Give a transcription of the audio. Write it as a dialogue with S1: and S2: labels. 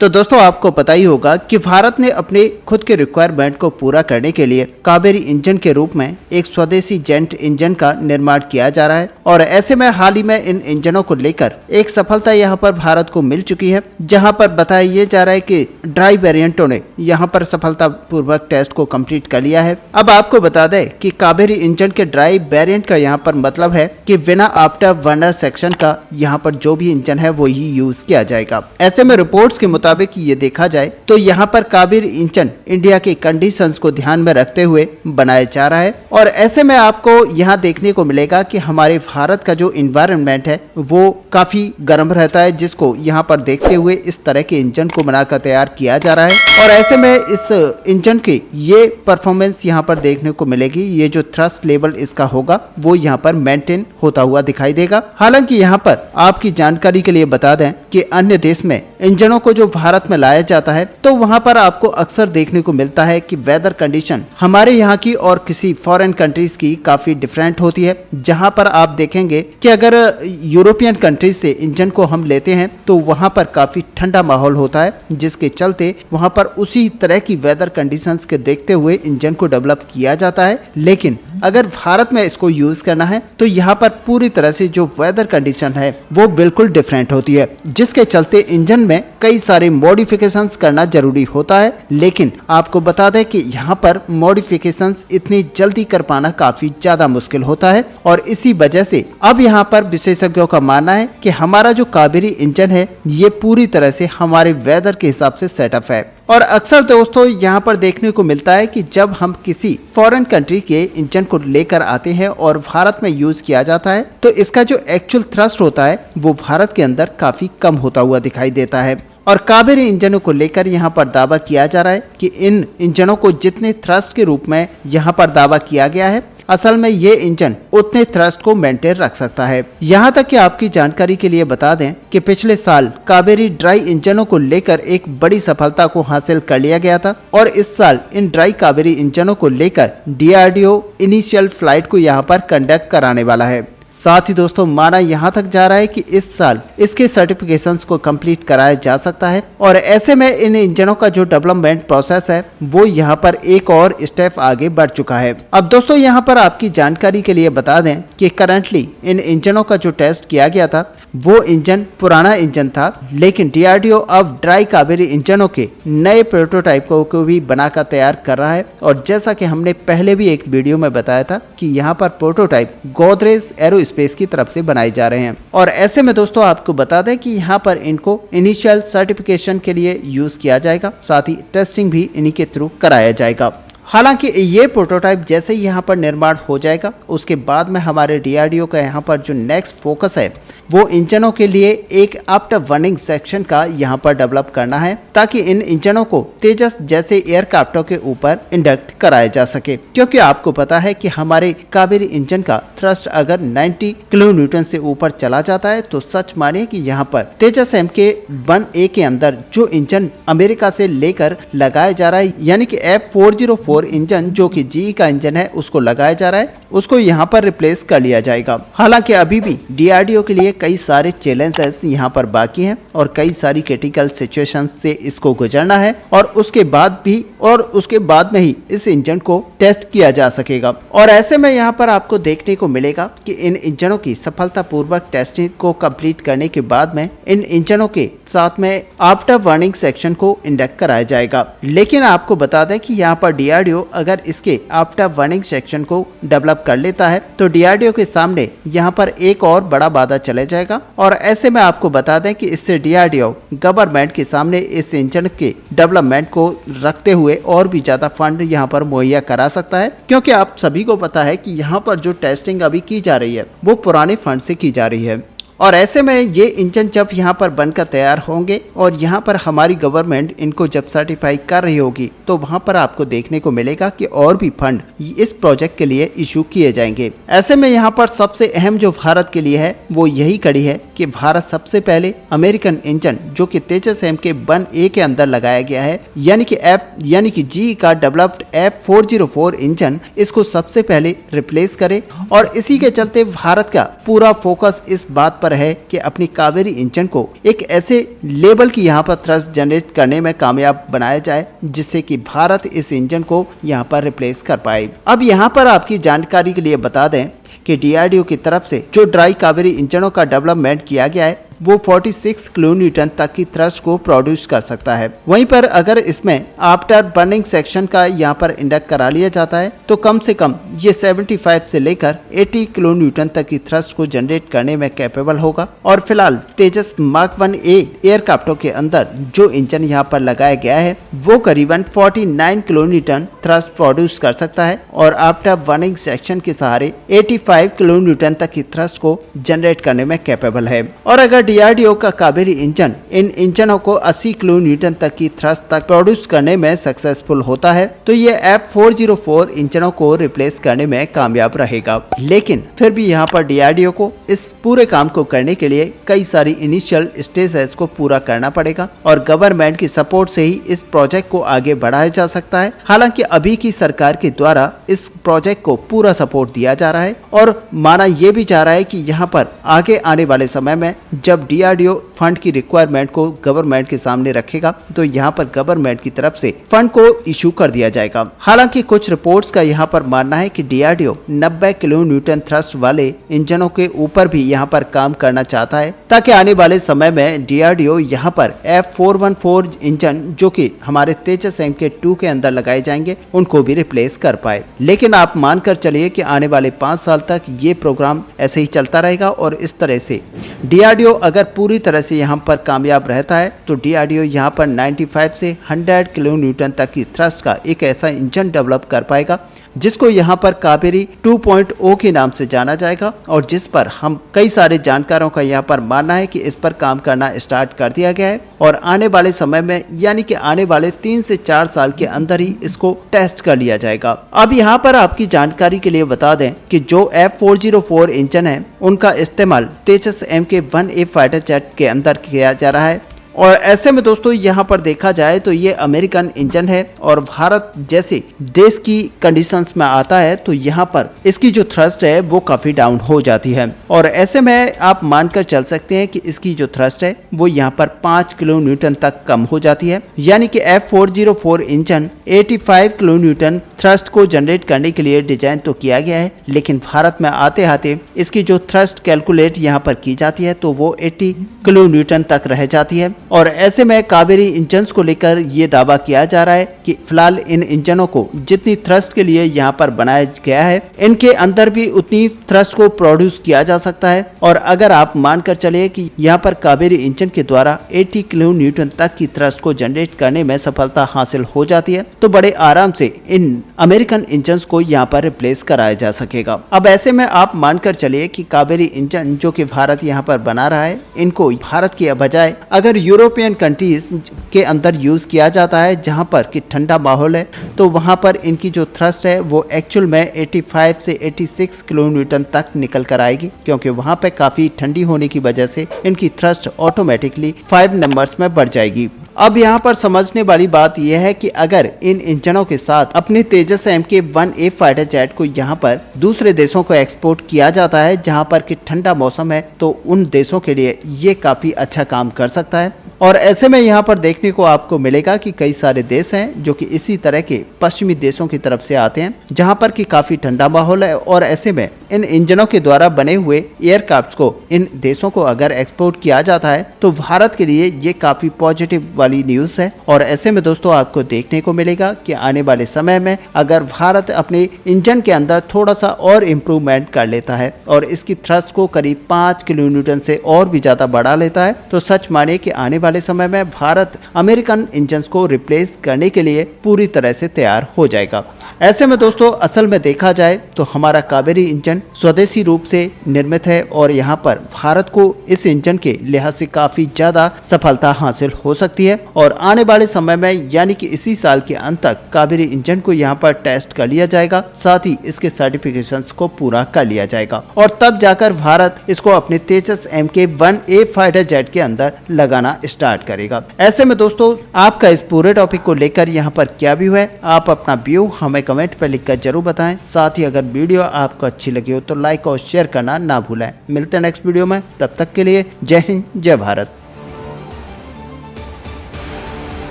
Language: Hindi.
S1: तो दोस्तों आपको पता ही होगा कि भारत ने अपने खुद के रिक्वायरमेंट को पूरा करने के लिए कावेरी इंजन के रूप में एक स्वदेशी जेट इंजन का निर्माण किया जा रहा है और ऐसे में हाल ही में इन इंजनों को लेकर एक सफलता यहां पर भारत को मिल चुकी है, जहां पर बताया ये जा रहा है कि ड्राई वेरिएंटों ने यहां पर सफलतापूर्वक टेस्ट को कंप्लीट कर लिया है। अब आपको बता दें कि कावेरी इंजन के ड्राई वेरिएंट का यहां पर मतलब है कि बिना आफ्टर बर्नर सेक्शन का यहां पर जो भी इंजन है वो ही यूज किया जाएगा। ऐसे में रिपोर्ट्स के मुताबिक ये देखा जाए तो यहाँ पर कावेरी इंजन इंडिया के कंडीशंस को ध्यान में रखते हुए बनाया जा रहा है और ऐसे में आपको यहाँ देखने को मिलेगा कि हमारे भारत का जो इन्वायरमेंट है वो काफी गर्म रहता है, जिसको यहाँ पर देखते हुए इस तरह के इंजन को बनाकर तैयार किया जा रहा है और ऐसे में इस इंजन की ये परफॉर्मेंस यहाँ पर देखने को मिलेगी। ये जो थ्रस्ट लेवल इसका होगा वो यहाँ पर मेंटेन होता हुआ दिखाई देगा। हालांकि यहाँ पर आपकी जानकारी के लिए बता दें कि अन्य देश में इंजनों को जो भारत में लाया जाता है तो वहां पर आपको अक्सर देखने को मिलता है कि वेदर कंडीशन हमारे यहाँ की और किसी फॉरेन कंट्रीज की काफी डिफरेंट होती है। जहां पर आप देखेंगे कि अगर यूरोपियन कंट्रीज से इंजन को हम लेते हैं तो वहां पर काफी ठंडा माहौल होता है, जिसके चलते वहां पर उसी तरह की वेदर कंडीशंस के देखते हुए इंजन को डेवलप किया जाता है। लेकिन अगर भारत में इसको यूज करना है तो यहाँ पर पूरी तरह से जो वेदर कंडीशन है वो बिल्कुल डिफरेंट होती है, जिसके चलते इंजन में कई सारे मॉडिफिकेशंस करना जरूरी होता है। लेकिन आपको बता दें कि यहाँ पर मॉडिफिकेशंस इतनी जल्दी कर पाना काफी ज्यादा मुश्किल होता है और इसी वजह से अब यहाँ पर विशेषज्ञों का मानना है कि हमारा जो कावेरी इंजन है ये पूरी तरह से हमारे वेदर के हिसाब से सेटअप है। और अक्सर दोस्तों यहाँ पर देखने को मिलता है कि जब हम किसी फॉरेन कंट्री के इंजन को लेकर आते हैं और भारत में यूज किया जाता है तो इसका जो एक्चुअल थ्रस्ट होता है वो भारत के अंदर काफी कम होता हुआ दिखाई देता है। और कावेरी इंजनों को लेकर यहाँ पर दावा किया जा रहा है कि इन इंजनों को जितने थ्रस्ट के रूप में यहाँ पर दावा किया गया है असल में ये इंजन उतने थ्रस्ट को मेंटेन रख सकता है। यहाँ तक कि आपकी जानकारी के लिए बता दें कि पिछले साल कावेरी ड्राई इंजनों को लेकर एक बड़ी सफलता को हासिल कर लिया गया था और इस साल इन ड्राई कावेरी इंजनों को लेकर DRDO इनिशियल फ्लाइट को यहाँ पर कंडक्ट कराने वाला है। साथ ही दोस्तों माना यहाँ तक जा रहा है कि इस साल इसके सर्टिफिकेशंस को कंप्लीट कराया जा सकता है और ऐसे में इन इंजनों का जो डेवलपमेंट प्रोसेस है वो यहाँ पर एक और स्टेप आगे बढ़ चुका है। अब दोस्तों यहाँ पर आपकी जानकारी के लिए बता दें कि करंटली इन इंजनों का जो टेस्ट किया गया था वो इंजन पुराना इंजन था, लेकिन DRDO अब ड्राई कावेरी इंजनों के नए प्रोटोटाइप को भी बनाकर तैयार कर रहा है और जैसा कि हमने पहले भी एक वीडियो में बताया था कि यहाँ पर प्रोटोटाइप गोदरेज एरोस्पेस की तरफ से बनाए जा रहे हैं और ऐसे में दोस्तों आपको बता दें कि यहाँ पर इनको इनिशियल सर्टिफिकेशन के लिए यूज किया जाएगा, साथ ही टेस्टिंग भी इन्हीं के थ्रू कराया जाएगा। हालांकि ये प्रोटोटाइप जैसे ही यहाँ पर निर्माण हो जाएगा उसके बाद में हमारे DRDO का यहाँ पर जो नेक्स्ट फोकस है वो इंजनों के लिए एक आफ्टर बर्निंग सेक्शन का यहाँ पर डेवलप करना है ताकि इन इंजनों को तेजस जैसे एयरक्राफ्टों के ऊपर इंडक्ट कराया जा सके, क्योंकि आपको पता है कि हमारे कावेरी इंजन का थ्रस्ट अगर 90 किलो न्यूटन से ऊपर चला जाता है तो सच मानिए कि यहाँ पर तेजस MK-1A के अंदर जो इंजन अमेरिका से लेकर लगाया जा रहा है यानी कि F404 इंजन जो कि GE का इंजन है उसको लगाया जा रहा है, उसको यहाँ पर रिप्लेस कर लिया जाएगा। हालांकि अभी भी DRDO के लिए कई सारे चैलेंजेस यहाँ पर बाकी हैं और कई सारी क्रिटिकल सिचुएशंस से इसको गुजरना है और उसके बाद में ही इस इंजन को टेस्ट किया जा सकेगा। और ऐसे में यहाँ पर आपको देखने को मिलेगा कि इन इंजनों की सफलतापूर्वक टेस्टिंग को कंप्लीट करने के बाद में इन इंजनों के साथ में आफ्टर बर्निंग सेक्शन को इंडक्ट कराया जाएगा। लेकिन आपको बता दें कि यहाँ पर DRDO अगर इसके आफ्टर बर्निंग सेक्शन को डेवलप कर लेता है तो DRDO के सामने यहाँ पर एक और बड़ा बाधा चले जाएगा और ऐसे में आपको बता दें कि इससे DRDO गवर्नमेंट के सामने इस इंजन के डेवलपमेंट को रखते हुए और भी ज्यादा फंड यहाँ पर मुहैया करा सकता है, क्योंकि आप सभी को पता है कि यहाँ पर जो टेस्टिंग अभी की जा रही है वो पुराने फंड से की जा रही है। और ऐसे में ये इंजन जब यहाँ पर बनकर तैयार होंगे और यहाँ पर हमारी गवर्नमेंट इनको जब सर्टिफाई कर रही होगी तो वहाँ पर आपको देखने को मिलेगा कि और भी फंड इस प्रोजेक्ट के लिए इशू किए जाएंगे। ऐसे में यहाँ पर सबसे अहम जो भारत के लिए है वो यही कड़ी है कि भारत सबसे पहले अमेरिकन इंजन जो कि तेजस MK-1A के अंदर लगाया गया है यानी कि GE का डेवलप्ड F404 इंजन, इसको सबसे पहले रिप्लेस करे और इसी के चलते भारत का पूरा फोकस इस बात पर पर है कि अपनी कावेरी इंजन को एक ऐसे लेवल की यहाँ पर थ्रस्ट जनरेट करने में कामयाब बनाया जाए जिससे कि भारत इस इंजन को यहाँ पर रिप्लेस कर पाए। अब यहाँ पर आपकी जानकारी के लिए बता दें कि DRDO की तरफ से जो ड्राई कावेरी इंजनों का डेवलपमेंट किया गया है वो 46 किलो न्यूटन तक की थ्रस्ट को प्रोड्यूस कर सकता है। वहीं पर अगर इसमें आफ्टर बर्निंग सेक्शन का यहाँ पर इंडक्ट करा लिया जाता है तो कम से कम ये 75 से लेकर 80 किलो न्यूटन तक की थ्रस्ट को जनरेट करने में कैपेबल होगा। और फिलहाल तेजस मार्क 1A एयरक्राफ्टों के अंदर जो इंजन यहाँ पर लगाया गया है वो करीबन 49 किलो न्यूटन थ्रस्ट प्रोड्यूस कर सकता है और आफ्टर बर्निंग सेक्शन के सहारे 85 किलो न्यूटन तक की थ्रस्ट को जनरेट करने में कैपेबल है। और अगर DRDO का कावेरी इंजन इन इंजनों को 80 किलो न्यूटन तक की थ्रस्ट तक प्रोड्यूस करने में सक्सेसफुल होता है तो ये F404 इंजनों को रिप्लेस करने में कामयाब रहेगा। लेकिन फिर भी यहाँ पर DRDO को इस पूरे काम को करने के लिए कई सारी इनिशियल स्टेजेस को पूरा करना पड़ेगा और गवर्नमेंट की सपोर्ट से ही इस प्रोजेक्ट को आगे बढ़ाया जा सकता है। हालांकि अभी की सरकार के द्वारा इस प्रोजेक्ट को पूरा सपोर्ट दिया जा रहा है और माना यह भी जा रहा है कि यहाँ पर आगे आने वाले समय में जब DRDO फंड की रिक्वायरमेंट को गवर्नमेंट के सामने रखेगा तो यहाँ पर गवर्नमेंट की तरफ से फंड को इशू कर दिया जाएगा। हालांकि कुछ रिपोर्ट्स का यहाँ पर मानना है कि DRDO 90 किलो न्यूटन थ्रस्ट वाले इंजनों के ऊपर भी यहाँ पर काम करना चाहता है ताकि आने वाले समय में DRDO यहाँ पर F414 इंजन जो कि हमारे तेजस MK2 के अंदर लगाए जाएंगे उनको भी रिप्लेस कर पाए। लेकिन आप मानकर चलिए कि आने वाले 5 साल तक ये प्रोग्राम ऐसे ही चलता रहेगा और इस तरह से DRDO अगर पूरी तरह से यहाँ पर कामयाब रहता है तो DRDO यहाँ पर 95 से 100 किलो न्यूटन तक की थ्रस्ट का एक ऐसा इंजन डेवलप कर पाएगा जिसको यहाँ पर कावेरी 2.0 के नाम से जाना जाएगा और जिस पर हम कई सारे जानकारों का यहाँ पर मानना है कि इस पर काम करना स्टार्ट कर दिया गया है और आने वाले समय में यानी कि आने वाले 3 से 4 साल के अंदर ही इसको टेस्ट कर लिया जाएगा। अब यहाँ पर आपकी जानकारी के लिए बता दें कि जो F404 इंजन है उनका इस्तेमाल तेजस MK1A फाइटर जेट के अंदर किया जा रहा है और ऐसे में दोस्तों यहाँ पर देखा जाए तो ये अमेरिकन इंजन है और भारत जैसे देश की कंडीशंस में आता है तो यहाँ पर इसकी जो थ्रस्ट है वो काफी डाउन हो जाती है और ऐसे में आप मानकर चल सकते हैं कि इसकी जो थ्रस्ट है वो यहाँ पर 5 किलो न्यूटन तक कम हो जाती है। यानी कि F404 engine 85 kilo Newton thrust को जनरेट करने के लिए डिजाइन तो किया गया है लेकिन भारत में आते आते इसकी जो थ्रस्ट कैलकुलेट यहाँ पर की जाती है तो वो 80 किलो न्यूटन तक रह जाती है। और ऐसे में कावेरी इंजन्स को लेकर ये दावा किया जा रहा है कि फिलहाल इन इंजनों को जितनी थ्रस्ट के लिए यहाँ पर बनाया गया है इनके अंदर भी उतनी थ्रस्ट को प्रोड्यूस किया जा सकता है। और अगर आप मानकर चलिए कि यहाँ पर कावेरी इंजन के द्वारा 80 किलो न्यूटन तक की थ्रस्ट को जनरेट करने में सफलता हासिल हो जाती है तो बड़े आराम से इन अमेरिकन इंजन्स को यहाँ पर रिप्लेस कराया जा सकेगा। अब ऐसे में आप मानकर चलिए कि कावेरी इंजन जो कि भारत यहाँ पर बना रहा है इनको भारत की बजाय अगर यूरोपियन कंट्रीज के अंदर यूज किया जाता है जहां पर कि ठंडा माहौल है तो वहां पर इनकी जो थ्रस्ट है वो एक्चुअल में 85 से 86 किलो न्यूटन तक निकल कर आएगी क्योंकि वहां पे काफी ठंडी होने की वजह से इनकी थ्रस्ट ऑटोमेटिकली 5 नंबर्स में बढ़ जाएगी। अब यहाँ पर समझने वाली बात यह है कि अगर इन इंजनों के साथ अपने तेजस MK1A फाइटर जेट को यहाँ पर दूसरे देशों को एक्सपोर्ट किया जाता है जहाँ पर कि ठंडा मौसम है तो उन देशों के लिए ये काफी अच्छा काम कर सकता है। और ऐसे में यहाँ पर देखने को आपको मिलेगा कि कई सारे देश हैं जो कि इसी तरह के पश्चिमी देशों की तरफ से आते हैं जहाँ पर कि काफी ठंडा माहौल है और ऐसे में इन इंजनों के द्वारा बने हुए एयरक्राफ्ट्स को इन देशों को अगर एक्सपोर्ट किया जाता है तो भारत के लिए ये काफी पॉजिटिव वाली न्यूज है। और ऐसे में दोस्तों आपको देखने को मिलेगा कि आने वाले समय में अगर भारत अपने इंजन के अंदर थोड़ा सा और इम्प्रूवमेंट कर लेता है और इसकी थ्रस्ट को करीब 5 किलो न्यूटन से और भी ज्यादा बढ़ा लेता है तो सच माने कि आने वाले समय में भारत अमेरिकन इंजन को रिप्लेस करने के लिए पूरी तरह से तैयार हो जाएगा। ऐसे में दोस्तों असल में देखा जाए तो हमारा कावेरी इंजन स्वदेशी रूप से निर्मित है और यहाँ पर भारत को इस इंजन के लिहाज से काफी ज्यादा सफलता हासिल हो सकती है और आने वाले समय में यानी कि इसी साल के अंत तक कावेरी इंजन को यहाँ पर टेस्ट कर लिया जाएगा, साथ ही इसके सर्टिफिकेशंस को पूरा कर लिया जाएगा और तब जाकर भारत इसको अपने तेजस MK1A फाइटर जेट के अंदर लगाना स्टार्ट करेगा। ऐसे में दोस्तों आपका इस पूरे टॉपिक को लेकर यहाँ पर क्या व्यू है, आप अपना व्यू हमें कमेंट पर लिखकर जरूर बताएं। साथ ही अगर वीडियो आपको अच्छी लगी हो तो लाइक और शेयर करना ना भूलें। मिलते हैं नेक्स्ट वीडियो में, तब तक के लिए जय हिंद जय भारत।